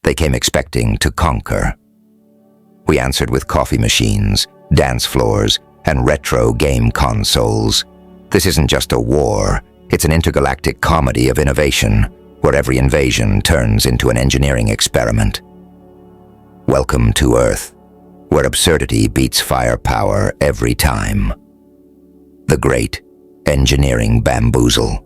They came expecting to conquer. We answered with coffee machines, dance floors, and retro game consoles. This isn't just a war, it's an intergalactic comedy of innovation, where every invasion turns into an engineering experiment. Welcome to Earth, where absurdity beats firepower every time. The Great Engineering Bamboozle.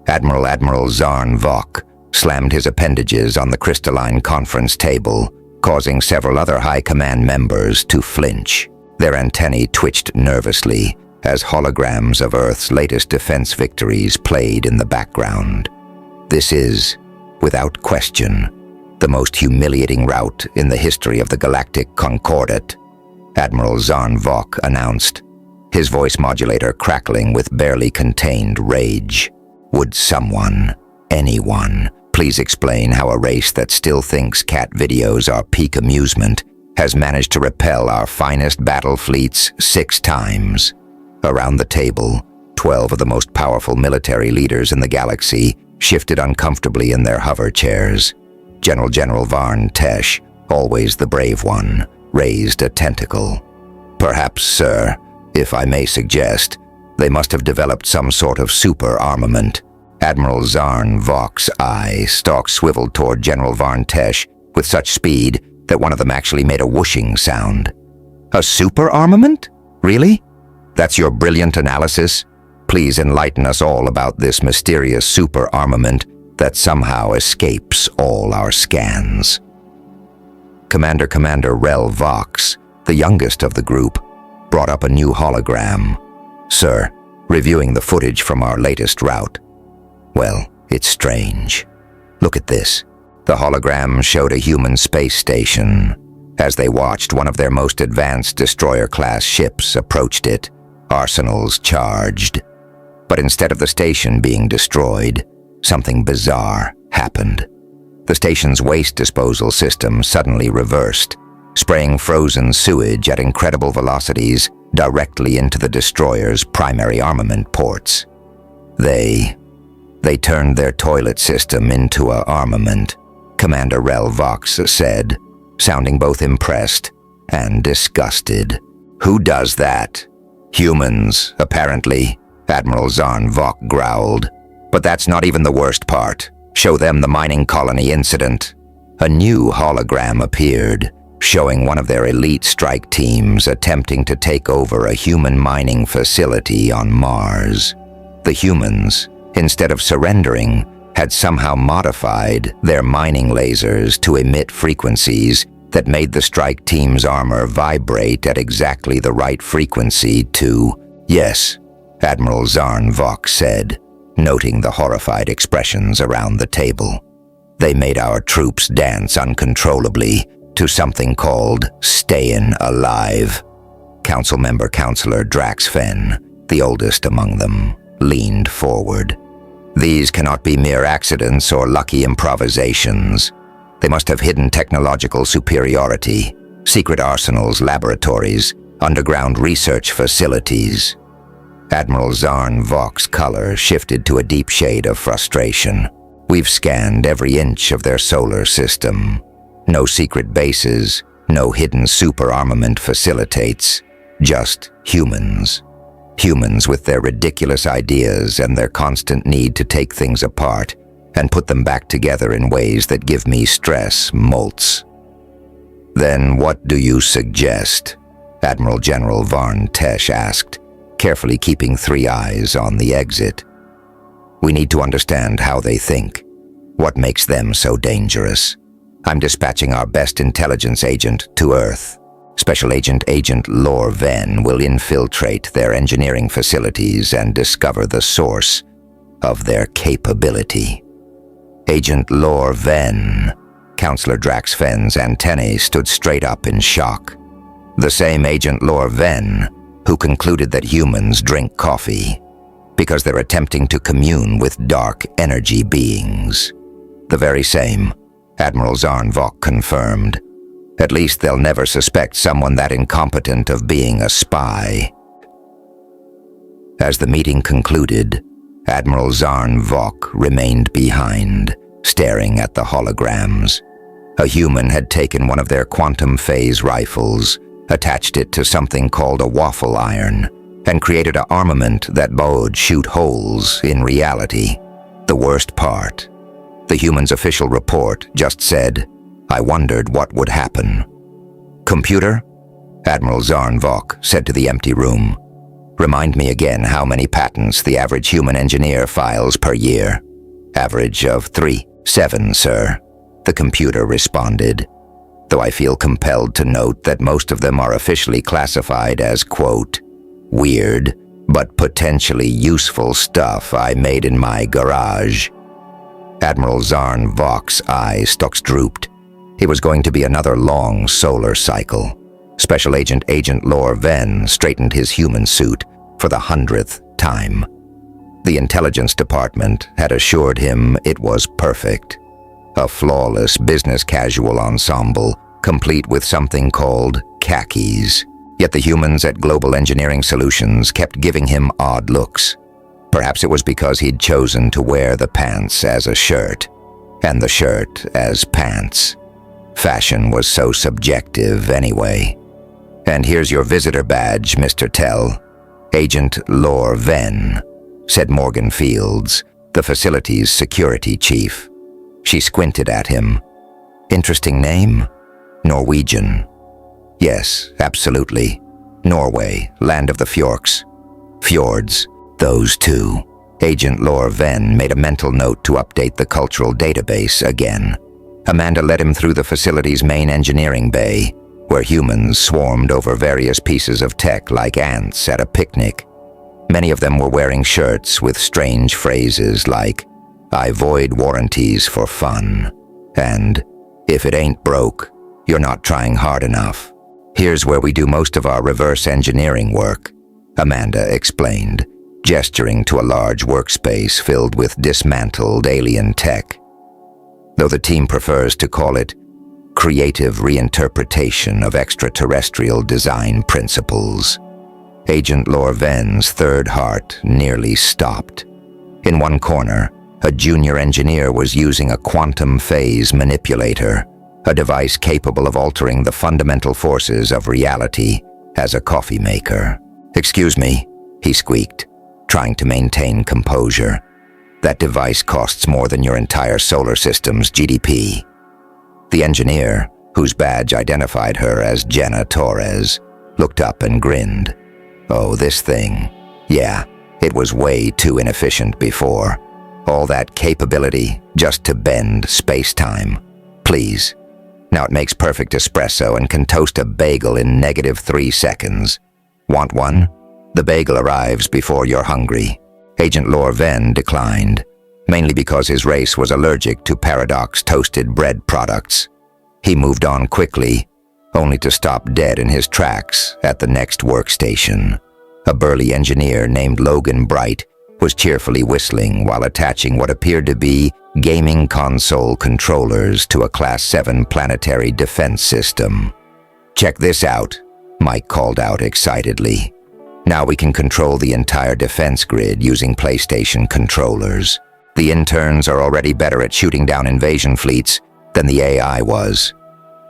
Admiral Zarn Vok slammed his appendages on the crystalline conference table, causing several other high command members to flinch. Their antennae twitched nervously as holograms of Earth's latest defense victories played in the background. This is, without question, the most humiliating rout in the history of the Galactic Concordat, Admiral Zarn Vok announced, his voice modulator crackling with barely contained rage. Would someone, anyone, please explain how a race that still thinks cat videos are peak amusement has managed to repel our finest battle fleets 6 times? Around the table, 12 of the most powerful military leaders in the galaxy shifted uncomfortably in their hover chairs. General Varn Tesh, always the brave one, raised a tentacle. Perhaps, sir, if I may suggest, they must have developed some sort of super armament. Admiral Zarn Vok's eye stalk swiveled toward General Varn Tesh with such speed that one of them actually made a whooshing sound. A super armament? Really? That's your brilliant analysis? Please enlighten us all about this mysterious super armament that somehow escapes all our scans. Commander Rel Vox, the youngest of the group, brought up a new hologram. Sir, reviewing the footage from our latest rout. Well, it's strange. Look at this. The hologram showed a human space station. As they watched, one of their most advanced destroyer-class ships approached it, arsenals charged. But instead of the station being destroyed, something bizarre happened. The station's waste disposal system suddenly reversed, spraying frozen sewage at incredible velocities directly into the destroyer's primary armament ports. They turned their toilet system into a armament, Commander Rel Vox said, sounding both impressed and disgusted. Who does that? Humans, apparently, Admiral Zarn Vok growled. But that's not even the worst part. Show them the mining colony incident. A new hologram appeared, showing one of their elite strike teams attempting to take over a human mining facility on Mars. The humans, instead of surrendering, had somehow modified their mining lasers to emit frequencies that made the strike team's armor vibrate at exactly the right frequency to... Yes, Admiral Zarn Vok said, noting the horrified expressions around the table. They made our troops dance uncontrollably to something called Stayin' Alive. Council member Counselor Drax Fenn, the oldest among them, leaned forward. These cannot be mere accidents or lucky improvisations. They must have hidden technological superiority, secret arsenals, laboratories, underground research facilities. Admiral Zarn Vok's color shifted to a deep shade of frustration. We've scanned every inch of their solar system. No secret bases, no hidden super-armament facilitates, just humans. Humans with their ridiculous ideas and their constant need to take things apart and put them back together in ways that give me stress molts. Then what do you suggest? Admiral General Varn Tesh asked, carefully keeping 3 eyes on the exit. We need to understand how they think. What makes them so dangerous? I'm dispatching our best intelligence agent to Earth. Special Agent Lor Ven will infiltrate their engineering facilities and discover the source of their capability. Agent Lor Ven. Counselor Drax Fenn's antennae stood straight up in shock. The same Agent Lor Ven who concluded that humans drink coffee because they're attempting to commune with dark energy beings. The very same, Admiral Zarn Vok confirmed. At least they'll never suspect someone that incompetent of being a spy. As the meeting concluded, Admiral Zarn Vok remained behind, staring at the holograms. A human had taken one of their quantum phase rifles, attached it to something called a waffle iron, and created an armament that would shoot holes in reality. The worst part, the human's official report just said, "I wondered what would happen." "Computer?" Admiral WarpVox said to the empty room. "Remind me again how many patents the average human engineer files per year." "Average of 7, sir," the computer responded, though I feel compelled to note that most of them are officially classified as, quote, "weird, but potentially useful stuff I made in my garage." Admiral WarpVox's eyes drooped. It was going to be another long solar cycle. Special Agent Lor Ven straightened his human suit for the 100th time. The intelligence department had assured him it was perfect. A flawless business casual ensemble, complete with something called khakis. Yet the humans at Global Engineering Solutions kept giving him odd looks. Perhaps it was because he'd chosen to wear the pants as a shirt, and the shirt as pants. Fashion was so subjective anyway. "And here's your visitor badge, Mr. Tell. Agent Lor Ven," said Morgan Fields, the facility's security chief. She squinted at him. "Interesting name? Norwegian." "Yes, absolutely. Norway, land of the fjords." "Fjords, those two." Agent Lor Ven made a mental note to update the cultural database again. Amanda led him through the facility's main engineering bay, where humans swarmed over various pieces of tech like ants at a picnic. Many of them were wearing shirts with strange phrases like, "I void warranties for fun," and "If it ain't broke, you're not trying hard enough." "Here's where we do most of our reverse engineering work," Amanda explained, gesturing to a large workspace filled with dismantled alien tech. Though the team prefers to call it creative reinterpretation of extraterrestrial design principles. Agent Lor Ven's third heart nearly stopped. In one corner, a junior engineer was using a quantum phase manipulator, a device capable of altering the fundamental forces of reality as a coffee maker. "Excuse me," he squeaked, trying to maintain composure. "That device costs more than your entire solar system's GDP." The engineer, whose badge identified her as Jenna Torres, looked up and grinned. "Oh, this thing. Yeah, it was way too inefficient before. All that capability just to bend space-time. Please. Now it makes perfect espresso and can toast a bagel in -3 seconds. Want one? The bagel arrives before you're hungry." Agent Lor Ven declined, mainly because his race was allergic to Paradox toasted bread products. He moved on quickly, only to stop dead in his tracks at the next workstation. A burly engineer named Logan Bright was cheerfully whistling while attaching what appeared to be gaming console controllers to a Class 7 planetary defense system. "Check this out," Mike called out excitedly. "Now we can control the entire defense grid using PlayStation controllers. The interns are already better at shooting down invasion fleets than the AI was.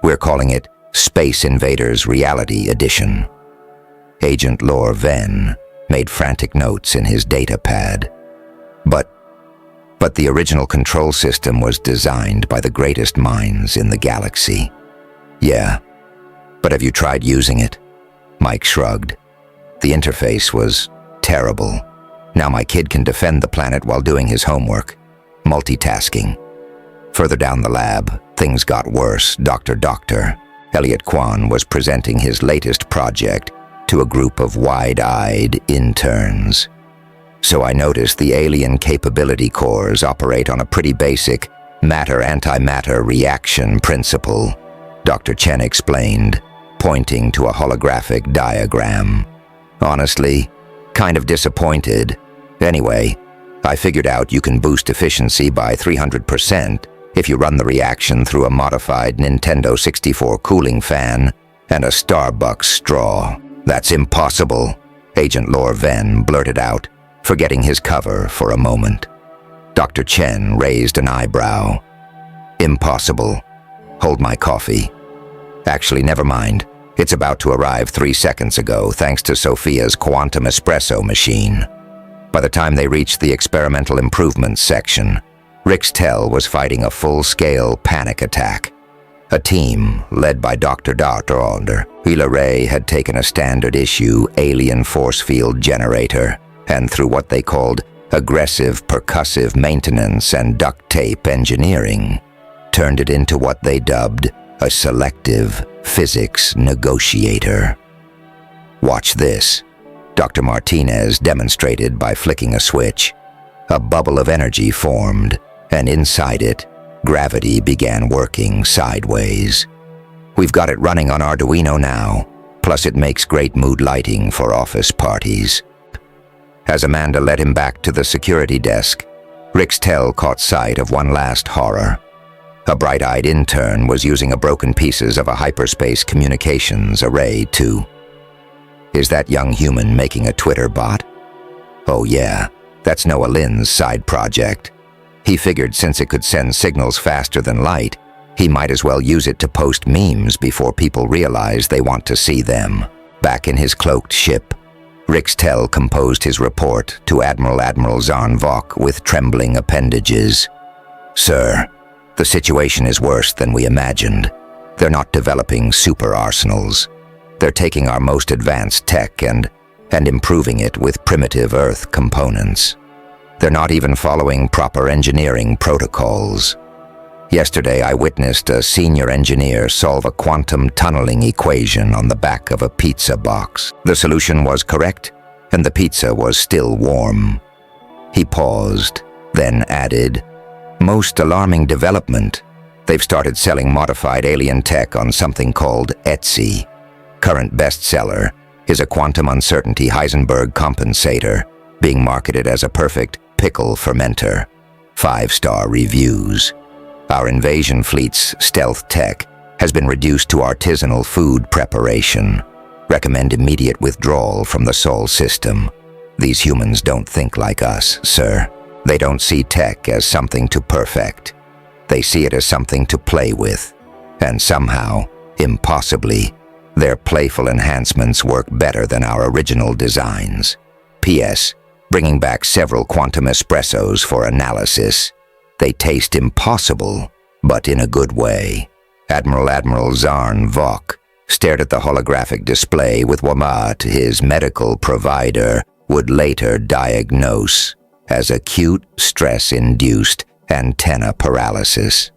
We're calling it Space Invaders Reality Edition." Agent Lor Ven made frantic notes in his data pad. But the original control system was designed by the greatest minds in the galaxy. "Yeah, but have you tried using it?" Mike shrugged. "The interface was terrible. Now my kid can defend the planet while doing his homework. Multitasking." Further down the lab, things got worse. Dr. Elliot Kwan was presenting his latest project to a group of wide-eyed interns. "So I noticed the alien capability cores operate on a pretty basic matter-antimatter reaction principle," Dr. Chen explained, pointing to a holographic diagram. "Honestly, kind of disappointed. Anyway, I figured out you can boost efficiency by 300% if you run the reaction through a modified Nintendo 64 cooling fan and a Starbucks straw." "That's impossible," Agent Lor Ven blurted out, forgetting his cover for a moment. Dr. Chen raised an eyebrow. "Impossible. Hold my coffee. Actually, never mind. It's about to arrive 3 seconds ago, thanks to Sophia's quantum espresso machine. By the time they reached the experimental improvements section, Rixtel was fighting a full-scale panic attack. A team, led by Dr. Darter, Ray had taken a standard-issue alien force field generator, and through what they called aggressive percussive maintenance and duct tape engineering, turned it into what they dubbed a selective physics negotiator. Watch this, Dr. Martinez demonstrated by flicking a switch. A bubble of energy formed, and inside it, gravity began working sideways. We've got it running on Arduino now, plus it makes great mood lighting for office parties. As Amanda led him back to the security desk, Rixtel caught sight of one last horror. A bright-eyed intern was using broken pieces of a hyperspace communications array too. Is that young human making a Twitter bot? Oh yeah, that's Noah Lynn's side project. He figured since it could send signals faster than light, he might as well use it to post memes before people realize they want to see them. Back in his cloaked ship, Rixtel composed his report to Admiral Zarn Vok with trembling appendages. Sir, the situation is worse than we imagined. They're not developing super arsenals. They're taking our most advanced tech and improving it with primitive Earth components. They're not even following proper engineering protocols. Yesterday, I witnessed a senior engineer solve a quantum tunneling equation on the back of a pizza box. The solution was correct, and the pizza was still warm. He paused, then added, "Most alarming development. They've started selling modified alien tech on something called Etsy. Current bestseller is a quantum uncertainty Heisenberg compensator, being marketed as a perfect pickle fermenter. 5-star reviews. Our invasion fleet's stealth tech has been reduced to artisanal food preparation. Recommend immediate withdrawal from the Sol system. These humans don't think like us, sir. They don't see tech as something to perfect. They see it as something to play with. And somehow, impossibly, their playful enhancements work better than our original designs. P.S. Bringing back several quantum espressos for analysis. They taste impossible, but in a good way." Admiral Zarn Vok stared at the holographic display with what his medical provider would later diagnose as acute stress-induced antenna paralysis.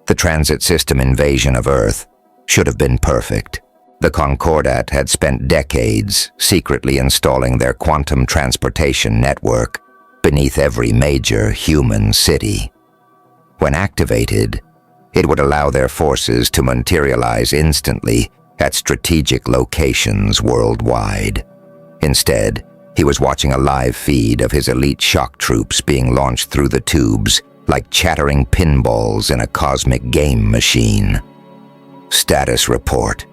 The transit system invasion of Earth should have been perfect. The Concordat had spent decades secretly installing their quantum transportation network beneath every major human city. When activated, it would allow their forces to materialize instantly at strategic locations worldwide. Instead, he was watching a live feed of his elite shock troops being launched through the tubes like chattering pinballs in a cosmic game machine. "Status report,"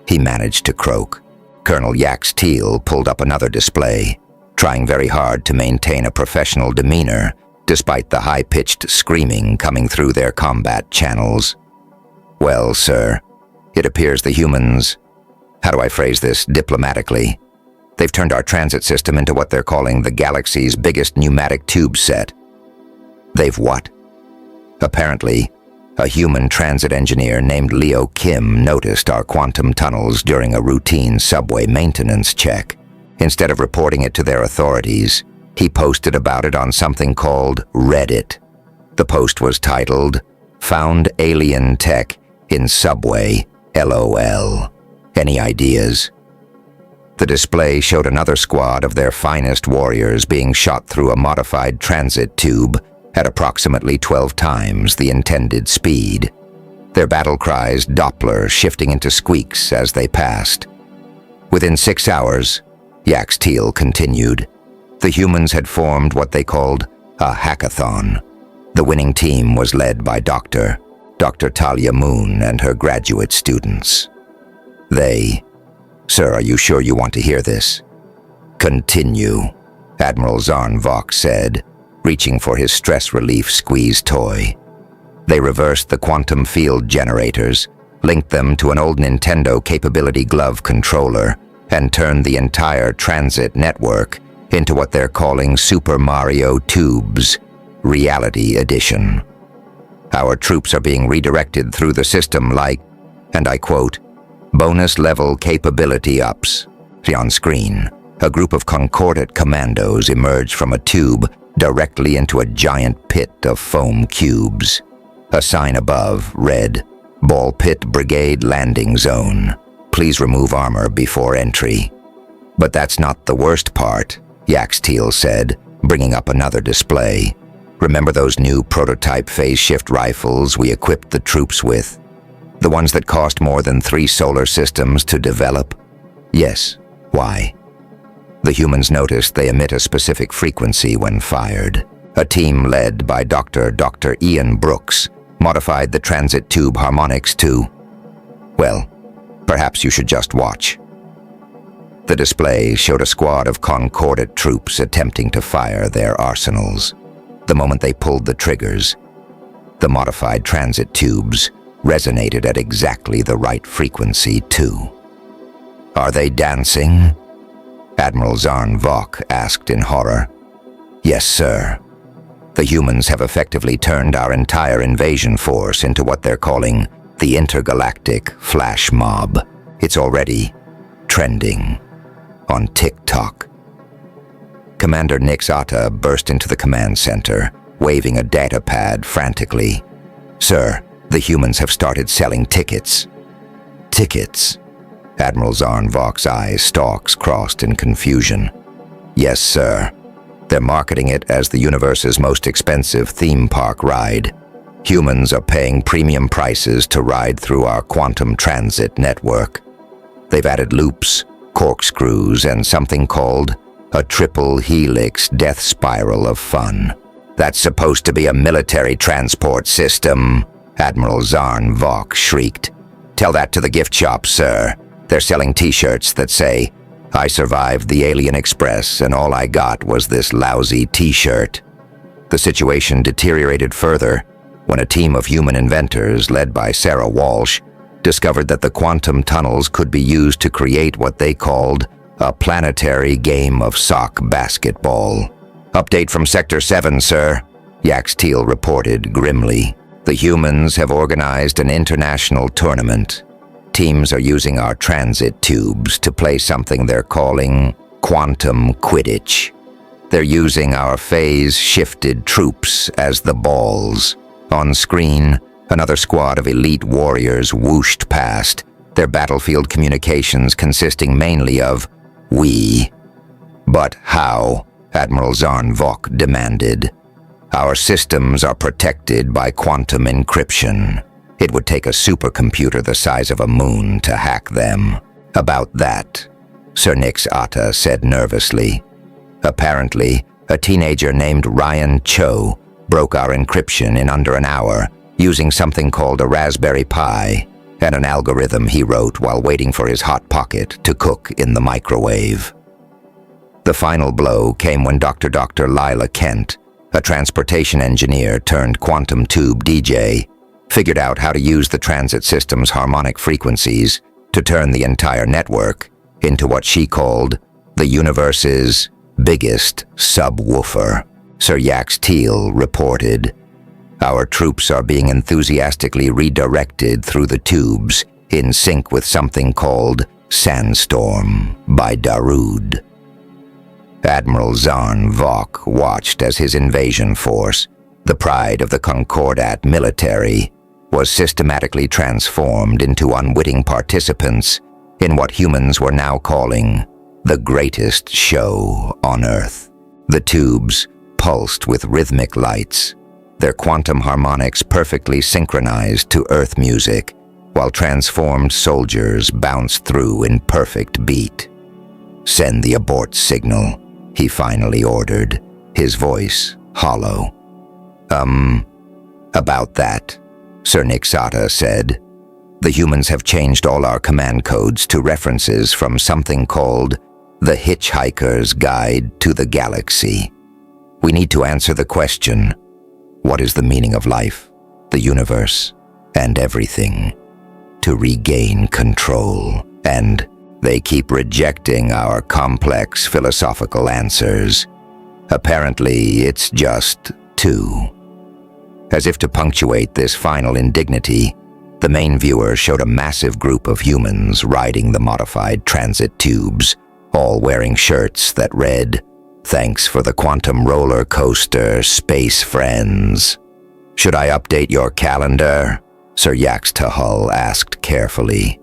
he managed to croak. Colonel Yax Teal pulled up another display, trying very hard to maintain a professional demeanor despite the high-pitched screaming coming through their combat channels. "Well, sir, it appears the humans, how do I phrase this diplomatically? They've turned our transit system into what they're calling the galaxy's biggest pneumatic tube set." "They've what?" "Apparently, a human transit engineer named Leo Kim noticed our quantum tunnels during a routine subway maintenance check. Instead of reporting it to their authorities, he posted about it on something called Reddit. The post was titled, 'Found Alien Tech in Subway, LOL. Any ideas?' The display showed another squad of their finest warriors being shot through a modified transit tube at approximately 12 times the intended speed. Their battle cries Doppler shifting into squeaks as they passed. Within 6 hours, Yax Teal continued, the humans had formed what they called a hackathon. The winning team was led by Dr. Talia Moon and her graduate students. Sir, are you sure you want to hear this?" "Continue," Admiral Zarn Vok said, reaching for his stress relief squeeze toy. They reversed the quantum field generators, linked them to an old Nintendo capability glove controller, and turned the entire transit network into what they're calling Super Mario Tubes, Reality Edition. Our troops are being redirected through the system like, and I quote, bonus-level capability ups. See on screen, a group of Concordate commandos emerge from a tube directly into a giant pit of foam cubes. A sign above read, Ball Pit Brigade Landing Zone. Please remove armor before entry. But that's not the worst part, Yaxteel said, bringing up another display. Remember those new prototype phase-shift rifles we equipped the troops with? The ones that cost more than 3 solar systems to develop? Yes. Why? The humans noticed they emit a specific frequency when fired. A team led by Dr. Ian Brooks modified the transit tube harmonics to, well, perhaps you should just watch. The display showed a squad of Concordate troops attempting to fire their arsenals. The moment they pulled the triggers, the modified transit tubes resonated at exactly the right frequency too. Are they dancing? Admiral Zarn Vok asked in horror. Yes, sir. The humans have effectively turned our entire invasion force into what they're calling the intergalactic flash mob. It's already trending on TikTok. Commander Nix Atta burst into the command center, waving a data pad frantically. Sir, the humans have started selling tickets. Tickets? Admiral Zarn Vok's eyes stalks crossed in confusion. Yes, sir. They're marketing it as the universe's most expensive theme park ride. Humans are paying premium prices to ride through our quantum transit network. They've added loops, corkscrews, and something called a triple helix death spiral of fun. That's supposed to be a military transport system, Admiral Zarn Vok shrieked. Tell that to the gift shop, sir. They're selling t-shirts that say, I survived the Alien Express and all I got was this lousy t-shirt. The situation deteriorated further when a team of human inventors led by Sarah Walsh discovered that the quantum tunnels could be used to create what they called a planetary game of sock basketball. Update from Sector 7, sir, Yaxteel reported grimly. The humans have organized an international tournament. Teams are using our transit tubes to play something they're calling quantum Quidditch. They're using our phase-shifted troops as the balls. On screen, another squad of elite warriors whooshed past, their battlefield communications consisting mainly of "we." But how? Admiral Zarn Vok demanded. Our systems are protected by quantum encryption. It would take a supercomputer the size of a moon to hack them. About that, Sir Nix Atta said nervously. Apparently, a teenager named Ryan Cho broke our encryption in under an hour using something called a Raspberry Pi and an algorithm he wrote while waiting for his hot pocket to cook in the microwave. The final blow came when Dr. Lila Kent, a transportation engineer turned quantum tube DJ, figured out how to use the transit system's harmonic frequencies to turn the entire network into what she called the universe's biggest subwoofer. Sir Yaxteel reported, Our troops are being enthusiastically redirected through the tubes in sync with something called Sandstorm by Darude. Admiral Zarn Vok watched as his invasion force, the pride of the Concordat military, was systematically transformed into unwitting participants in what humans were now calling the greatest show on Earth. The tubes pulsed with rhythmic lights, their quantum harmonics perfectly synchronized to Earth music, while transformed soldiers bounced through in perfect beat. Send the abort signal, he finally ordered, his voice hollow. About that, Sir Nix Atta said. The humans have changed all our command codes to references from something called The Hitchhiker's Guide to the Galaxy. We need to answer the question, what is the meaning of life? the universe, and everything, to regain control. And they keep rejecting our complex philosophical answers. Apparently, it's just two. As if to punctuate this final indignity, the main viewer showed a massive group of humans riding the modified transit tubes, all wearing shirts that read, "Thanks for the quantum roller coaster, space friends." "Should I update your calendar?" Sir Yax Tahul asked carefully.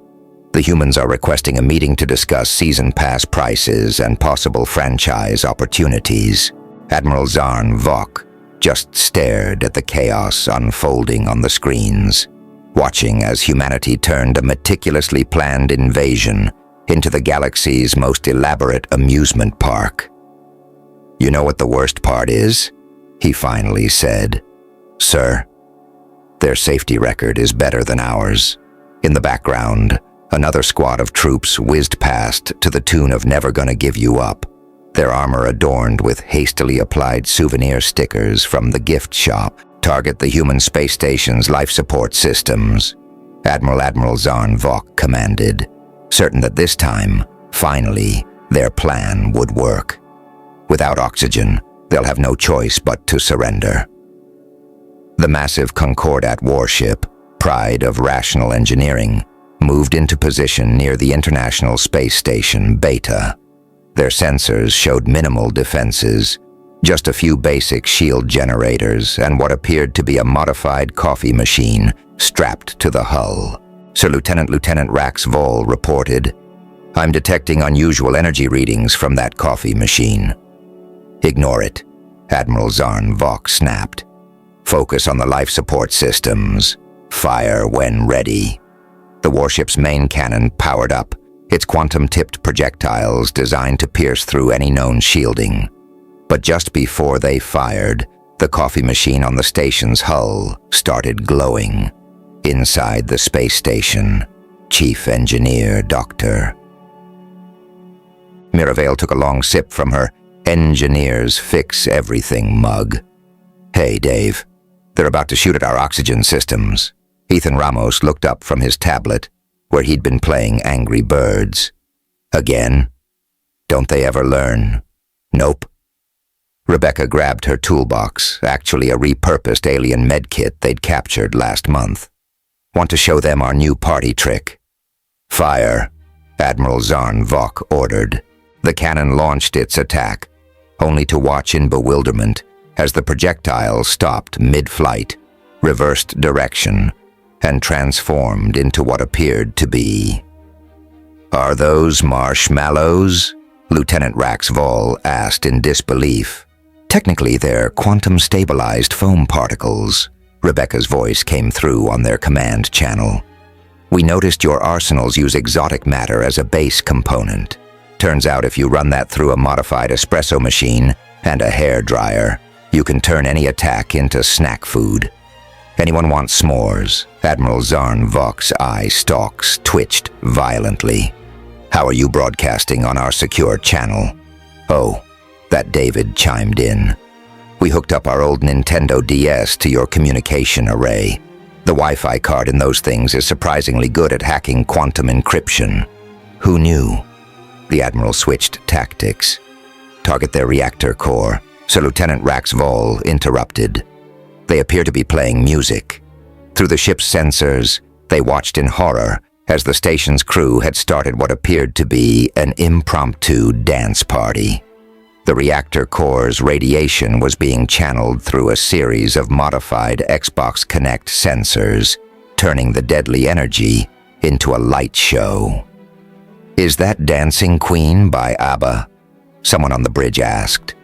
The humans are requesting a meeting to discuss season pass prices and possible franchise opportunities. Admiral Zarn Vok just stared at the chaos unfolding on the screens, watching as humanity turned a meticulously planned invasion into the galaxy's most elaborate amusement park. "You know what the worst part is?" he finally said. "Sir, their safety record is better than ours." In the background, another squad of troops whizzed past to the tune of "Never Gonna Give You Up," their armor adorned with hastily applied souvenir stickers from the gift shop. "Target the human space station's life support systems," Admiral Zarn Vok commanded, certain that this time, finally, their plan would work. Without oxygen, they'll have no choice but to surrender. The massive Concordat warship, pride of rational engineering, moved into position near the International Space Station Beta. Their sensors showed minimal defenses, just a few basic shield generators and what appeared to be a modified coffee machine strapped to the hull. Lieutenant Rax Vol reported, "I'm detecting unusual energy readings from that coffee machine." "Ignore it," Admiral Zarn Vok snapped. "Focus on the life support systems. Fire when ready." The warship's main cannon powered up, its quantum-tipped projectiles designed to pierce through any known shielding. But just before they fired, the coffee machine on the station's hull started glowing. Inside the space station, Chief Engineer Dr. Miravail took a long sip from her Engineers Fix Everything mug. "Hey, Dave, they're about to shoot at our oxygen systems." Ethan Ramos looked up from his tablet, where he'd been playing Angry Birds. "Again? Don't they ever learn?" "Nope." Rebecca grabbed her toolbox, actually a repurposed alien medkit they'd captured last month. "Want to show them our new party trick?" "Fire," Admiral Zarn Vok ordered. The cannon launched its attack, only to watch in bewilderment as the projectile stopped mid-flight, reversed direction, and transformed into what appeared to be. "Are those marshmallows?" Lieutenant Rax Vol asked in disbelief. "Technically, they're quantum-stabilized foam particles." Rebecca's voice came through on their command channel. "We noticed your arsenals use exotic matter as a base component. Turns out if you run that through a modified espresso machine and a hair dryer, you can turn any attack into snack food. Anyone want s'mores?" Admiral Zarn Vok's eye stalks twitched violently. "How are you broadcasting on our secure channel?" "Oh," that David chimed in. "We hooked up our old Nintendo DS to your communication array. The Wi-Fi card in those things is surprisingly good at hacking quantum encryption." "Who knew?" The Admiral switched tactics. "Target their reactor core," Sir Lieutenant Rax Vol interrupted. They appear to be playing music. Through the ship's sensors, they watched in horror as the station's crew had started what appeared to be an impromptu dance party. The reactor core's radiation was being channeled through a series of modified Xbox Connect sensors, turning the deadly energy into a light show. "Is that Dancing Queen by ABBA?" someone on the bridge asked.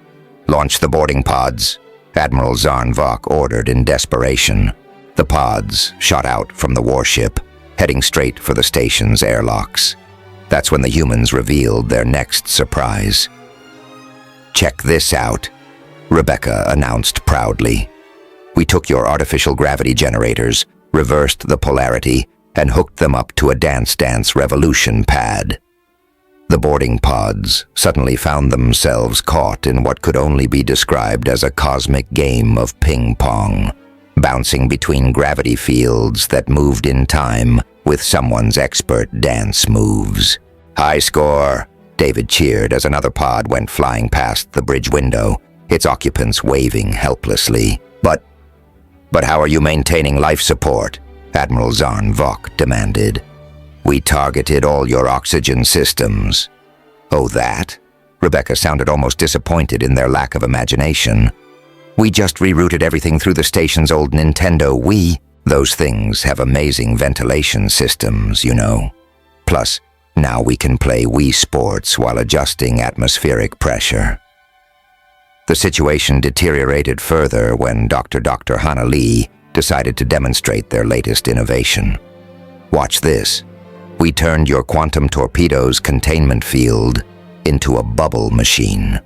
"Launch the boarding pods," Admiral Zarn Vok ordered in desperation. The pods shot out from the warship, heading straight for the station's airlocks. That's when the humans revealed their next surprise. "Check this out," Rebecca announced proudly. "We took your artificial gravity generators, reversed the polarity, and hooked them up to a Dance Dance Revolution pad." The boarding pods suddenly found themselves caught in what could only be described as a cosmic game of ping-pong. bouncing between gravity fields that moved in time with someone's expert dance moves. "High score!" David cheered as another pod went flying past the bridge window, its occupants waving helplessly. But how are you maintaining life support?" Admiral Zarn Vok demanded. "We targeted all your oxygen systems." "Oh, that?" Rebecca sounded almost disappointed in their lack of imagination. "We just rerouted everything through the station's old Nintendo Wii. Those things have amazing ventilation systems, you know. Plus, now we can play Wii Sports while adjusting atmospheric pressure." The situation deteriorated further when Dr. Hana Lee decided to demonstrate their latest innovation. "Watch this. We turned your quantum torpedo's containment field into a bubble machine."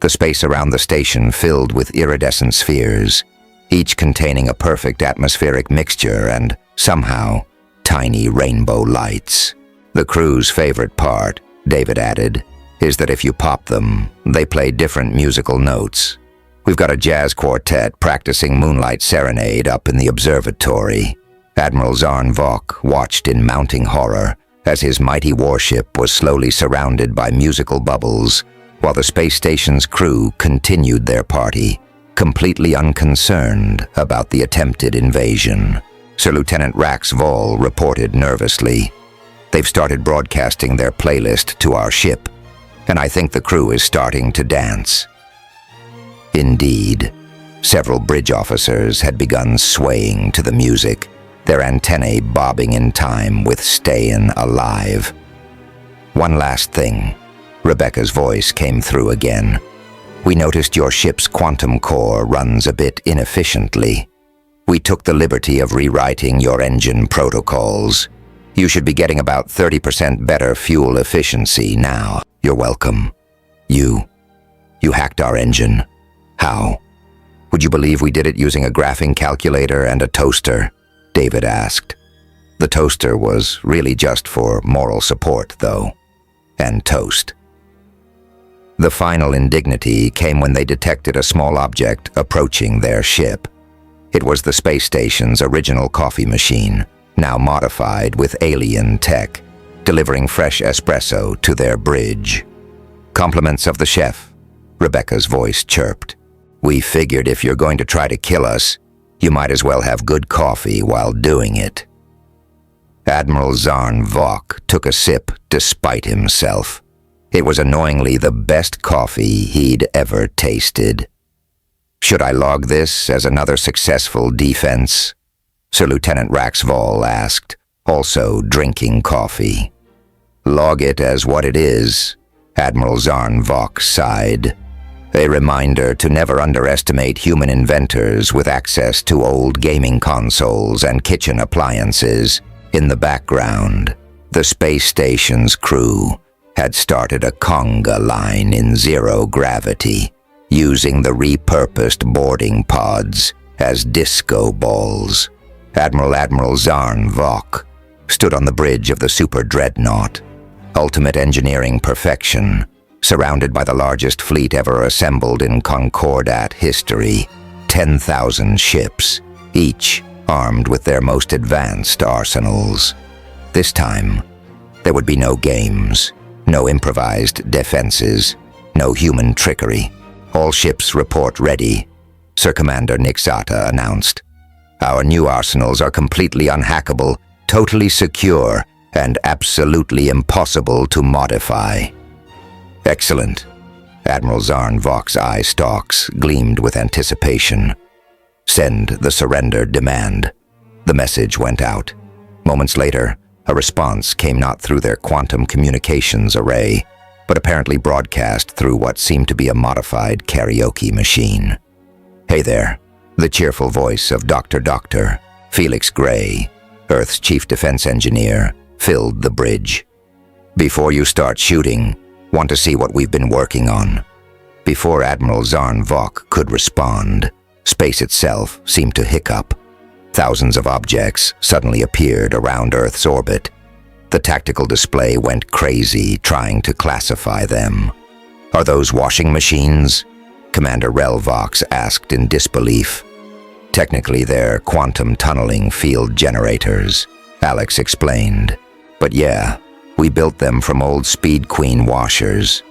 The space around the station filled with iridescent spheres, each containing a perfect atmospheric mixture and, somehow, tiny rainbow lights. "The crew's favorite part," David added, "is that if you pop them, they play different musical notes. We've got a jazz quartet practicing Moonlight Serenade up in the observatory." Admiral Zarn Vok watched in mounting horror as his mighty warship was slowly surrounded by musical bubbles, while the space station's crew continued their party, completely unconcerned about the attempted invasion. Sir Lieutenant Rax Vol reported nervously, "They've started broadcasting their playlist to our ship, and I think the crew is starting to dance." Indeed, several bridge officers had begun swaying to the music, their antennae bobbing in time with "Stayin' Alive." "One last thing," Rebecca's voice came through again. "We noticed your ship's quantum core runs a bit inefficiently. We took the liberty of rewriting your engine protocols. You should be getting about 30% better fuel efficiency now." "You're welcome. You hacked our engine. How? Would you believe we did it using a graphing calculator and a toaster?" David asked. The toaster was really just for moral support, though. And toast. The final indignity came when they detected a small object approaching their ship. It was the space station's original coffee machine, now modified with alien tech, delivering fresh espresso to their bridge. "Compliments of the chef," Rebecca's voice chirped. "We figured if you're going to try to kill us, you might as well have good coffee while doing it." Admiral Zarn Vok took a sip despite himself. It was annoyingly the best coffee he'd ever tasted. "Should I log this as another successful defense?" Sir Lieutenant Rax Vol asked, also drinking coffee. "Log it as what it is," Admiral Zarn Vok sighed. "A reminder to never underestimate human inventors with access to old gaming consoles and kitchen appliances." In the background, the space station's crew had started a conga line in zero gravity, using the repurposed boarding pods as disco balls. Admiral Zarn Vok stood on the bridge of the super dreadnought, ultimate engineering perfection, surrounded by the largest fleet ever assembled in Concordat history, 10,000 ships, each armed with their most advanced arsenals. This time, there would be no games, no improvised defenses, no human trickery. "All ships report ready," Sir Commander Nixata announced. "Our new arsenals are completely unhackable, totally secure, and absolutely impossible to modify." "Excellent." Admiral Zarn Vok's eye stalks gleamed with anticipation. "Send the surrender demand." The message went out. Moments later, a response came not through their quantum communications array, but apparently broadcast through what seemed to be a modified karaoke machine. "Hey there," the cheerful voice of Dr. Felix Gray, Earth's chief defense engineer, filled the bridge. "Before you start shooting, want to see what we've been working on." Before Admiral Zarn Vok could respond, space itself seemed to hiccup. Thousands of objects suddenly appeared around Earth's orbit. The tactical display went crazy trying to classify them. "Are those washing machines?" Commander Rel Vox asked in disbelief. Technically, they're quantum tunneling field generators, Alex explained. But yeah, we built them from old Speed Queen washers.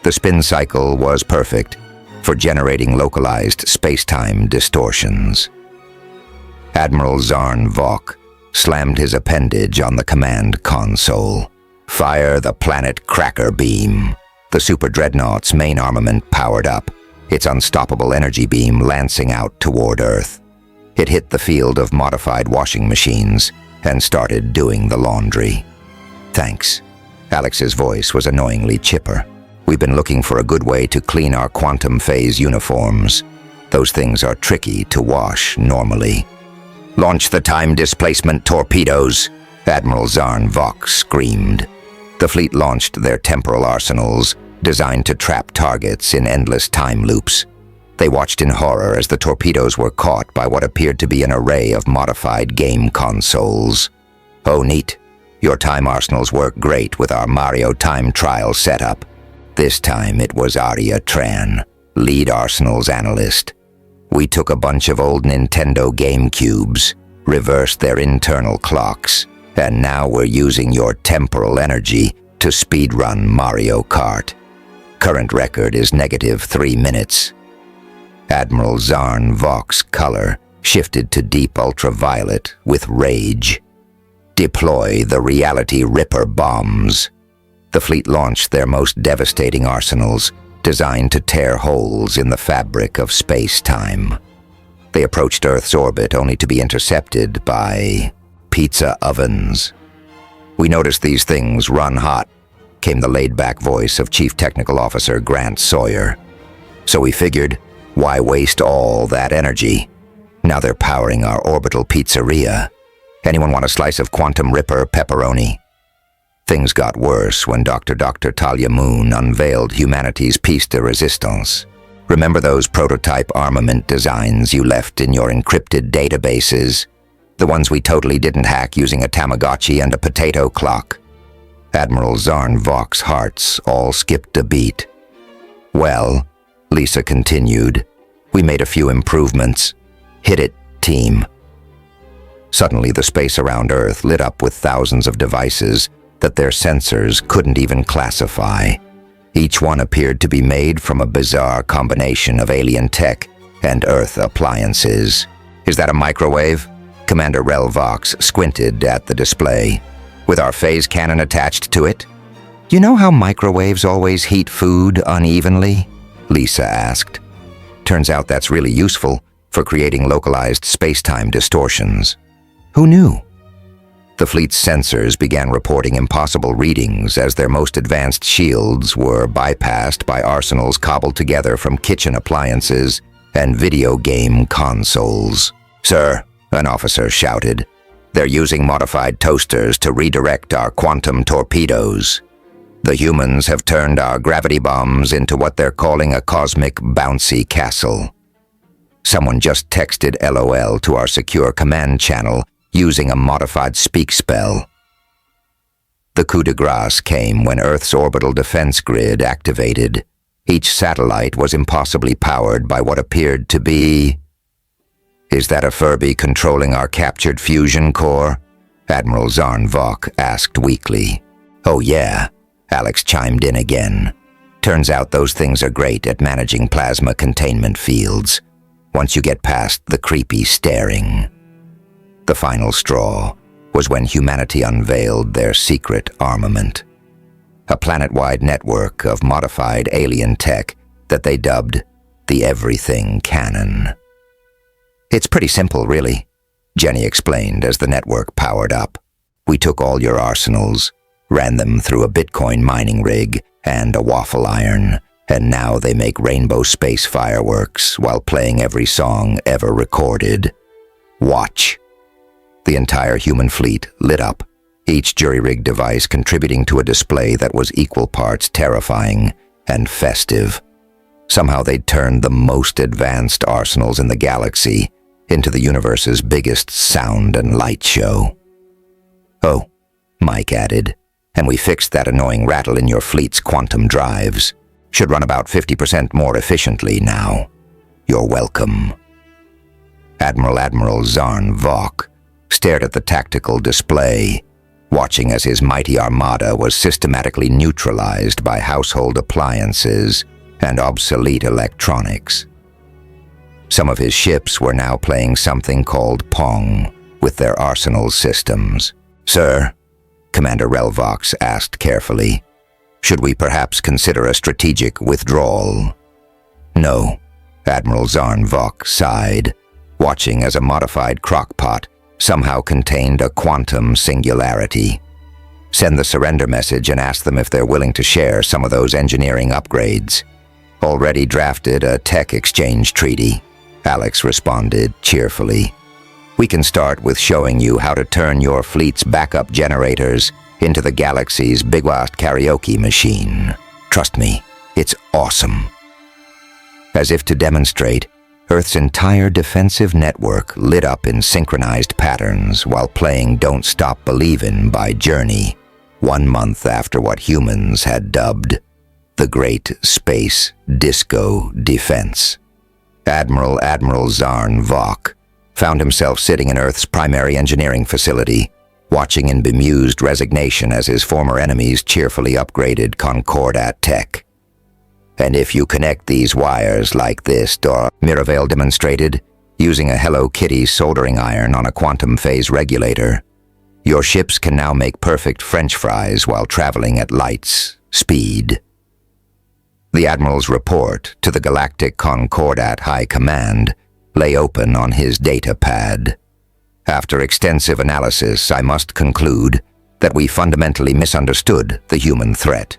The spin cycle was perfect for generating localized space-time distortions. Admiral Zarn Vok slammed his appendage on the command console. Fire the planet Cracker Beam. The Super Dreadnought's main armament powered up, its unstoppable energy beam lancing out toward Earth. It hit the field of modified washing machines and started doing the laundry. Thanks. Alex's voice was annoyingly chipper. We've been looking for a good way to clean our quantum phase uniforms. Those things are tricky to wash normally. Launch the time displacement torpedoes, Admiral Zarn Vok screamed. The fleet launched their temporal arsenals, designed to trap targets in endless time loops. They watched in horror as the torpedoes were caught by what appeared to be an array of modified game consoles. Oh, neat. Your time arsenals work great with our Mario time trial setup. This time it was Arya Tran, lead arsenals analyst. We took a bunch of old Nintendo GameCubes, reversed their internal clocks, and now we're using your temporal energy to speedrun Mario Kart. Current record is -3 minutes. Admiral Zarn Vok's color shifted to deep ultraviolet with rage. Deploy the Reality Ripper bombs. The fleet launched their most devastating arsenals, designed to tear holes in the fabric of space-time. They approached Earth's orbit only to be intercepted by pizza ovens. We noticed these things run hot, came the laid-back voice of Chief Technical Officer Grant Sawyer. So we figured, why waste all that energy? Now they're powering our orbital pizzeria. Anyone want a slice of Quantum Ripper pepperoni? Things got worse when Dr. Talia Moon unveiled humanity's piece de resistance. Remember those prototype armament designs you left in your encrypted databases? The ones we totally didn't hack using a Tamagotchi and a potato clock? Admiral Zarn Vok's hearts all skipped a beat. Well, Lisa continued, we made a few improvements. Hit it, team. Suddenly the space around Earth lit up with thousands of devices that their sensors couldn't even classify. Each one appeared to be made from a bizarre combination of alien tech and Earth appliances. Is that a microwave? Commander Rel Vox squinted at the display. With our phase cannon attached to it? You know how microwaves always heat food unevenly? Lisa asked. Turns out that's really useful for creating localized space-time distortions. Who knew? The fleet's sensors began reporting impossible readings as their most advanced shields were bypassed by arsenals cobbled together from kitchen appliances and video game consoles. Sir, an officer shouted, they're using modified toasters to redirect our quantum torpedoes. The humans have turned our gravity bombs into what they're calling a cosmic bouncy castle. Someone just texted LOL to our secure command channel using a modified speak spell. The coup de grace came when Earth's orbital defense grid activated. Each satellite was impossibly powered by what appeared to be... Is that a Furby controlling our captured fusion core? Admiral Zarn Vok asked weakly. Oh yeah, Alex chimed in again. Turns out those things are great at managing plasma containment fields, once you get past the creepy staring. The final straw was when humanity unveiled their secret armament. A planet-wide network of modified alien tech that they dubbed the Everything Cannon. It's pretty simple, really, Jenny explained as the network powered up. We took all your arsenals, ran them through a Bitcoin mining rig and a waffle iron, and now they make rainbow space fireworks while playing every song ever recorded. Watch. The entire human fleet lit up, each jury-rigged device contributing to a display that was equal parts terrifying and festive. Somehow they'd turned the most advanced arsenals in the galaxy into the universe's biggest sound and light show. Oh, Mike added, and we fixed that annoying rattle in your fleet's quantum drives. Should run about 50% more efficiently now. You're welcome. Admiral Zarn Vok stared at the tactical display, watching as his mighty armada was systematically neutralized by household appliances and obsolete electronics. Some of his ships were now playing something called Pong with their arsenal systems. "Sir," Commander WarpVox asked carefully, "should we perhaps consider a strategic withdrawal?" "No," Admiral Zarn Vok sighed, watching as a modified crockpot somehow contained a quantum singularity. "Send the surrender message and ask them if they're willing to share some of those engineering upgrades. Already drafted a tech exchange treaty," Alex responded cheerfully. "We can start with showing you how to turn your fleet's backup generators into the galaxy's biggest karaoke machine. Trust me, it's awesome." As if to demonstrate, Earth's entire defensive network lit up in synchronized patterns while playing Don't Stop Believin' by Journey, 1 month after what humans had dubbed the Great Space Disco Defense. Admiral Zarn Vok found himself sitting in Earth's primary engineering facility, watching in bemused resignation as his former enemies cheerfully upgraded Concordat tech. "And if you connect these wires like this," Mirabel demonstrated, using a Hello Kitty soldering iron on a quantum phase regulator, "your ships can now make perfect French fries while traveling at light's speed." The Admiral's report to the Galactic Concordat High Command lay open on his data pad. "After extensive analysis, I must conclude that we fundamentally misunderstood the human threat.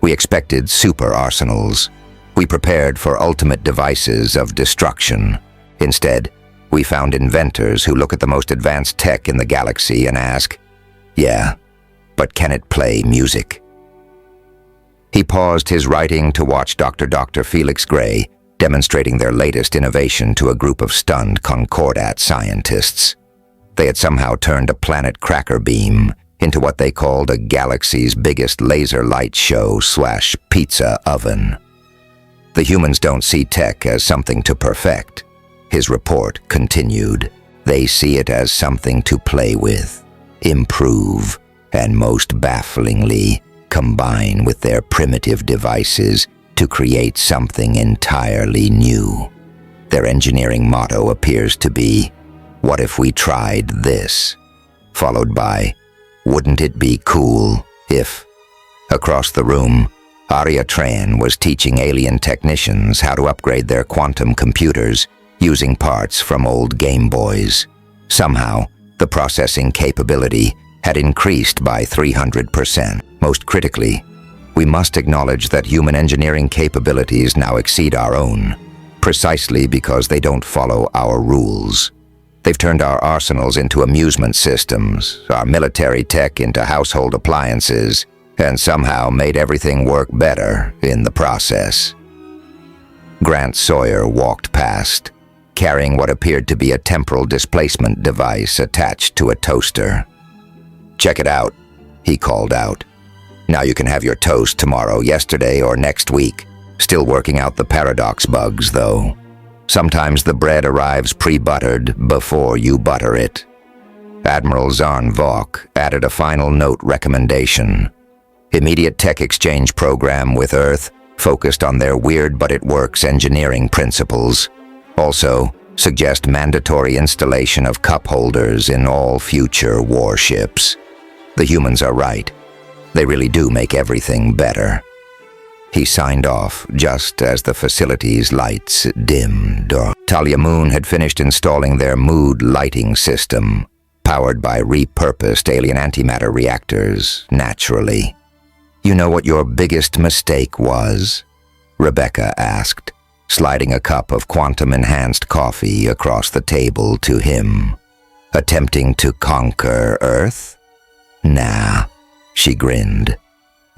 We expected super arsenals. We prepared for ultimate devices of destruction. Instead, we found inventors who look at the most advanced tech in the galaxy and ask, 'Yeah, but can it play music?'" He paused his writing to watch Dr. Felix Gray demonstrating their latest innovation to a group of stunned Concordat scientists. They had somehow turned a planet cracker beam into what they called a galaxy's biggest laser light show / pizza oven. "The humans don't see tech as something to perfect," his report continued. "They see it as something to play with, improve, and most bafflingly, combine with their primitive devices to create something entirely new. Their engineering motto appears to be, 'What if we tried this?' followed by, 'Wouldn't it be cool if—'" Across the room, Arya Tran was teaching alien technicians how to upgrade their quantum computers using parts from old Game Boys. Somehow, the processing capability had increased by 300%. Most critically, we must acknowledge that human engineering capabilities now exceed our own, precisely because they don't follow our rules. They've turned our arsenals into amusement systems, our military tech into household appliances, and somehow made everything work better in the process. Grant Sawyer walked past, carrying what appeared to be a temporal displacement device attached to a toaster. "Check it out," he called out. "Now you can have your toast tomorrow, yesterday, or next week. Still working out the paradox bugs, though. Sometimes the bread arrives pre-buttered before you butter it." Admiral Zarn Vok added a final note recommendation. "Immediate tech exchange program with Earth, focused on their weird but it works engineering principles. Also, suggest mandatory installation of cup holders in all future warships. The humans are right. They really do make everything better." He signed off just as the facility's lights dimmed. Talia Moon had finished installing their mood lighting system, powered by repurposed alien antimatter reactors, naturally. "You know what your biggest mistake was?" Rebecca asked, sliding a cup of quantum-enhanced coffee across the table to him. "Attempting to conquer Earth?" "Nah," she grinned,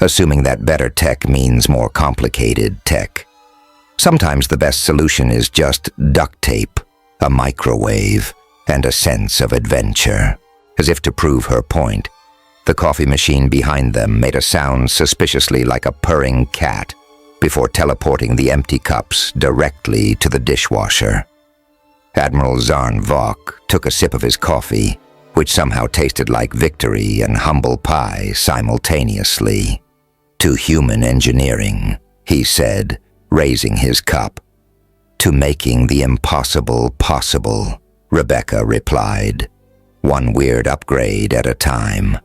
assuming that better tech means more complicated tech. Sometimes the best solution is just duct tape, a microwave, and a sense of adventure. As if to prove her point, the coffee machine behind them made a sound suspiciously like a purring cat before teleporting the empty cups directly to the dishwasher. Admiral Zarn Vok took a sip of his coffee, which somehow tasted like victory and humble pie simultaneously. To human engineering, he said, raising his cup. To making the impossible possible, Rebecca replied. One weird upgrade at a time.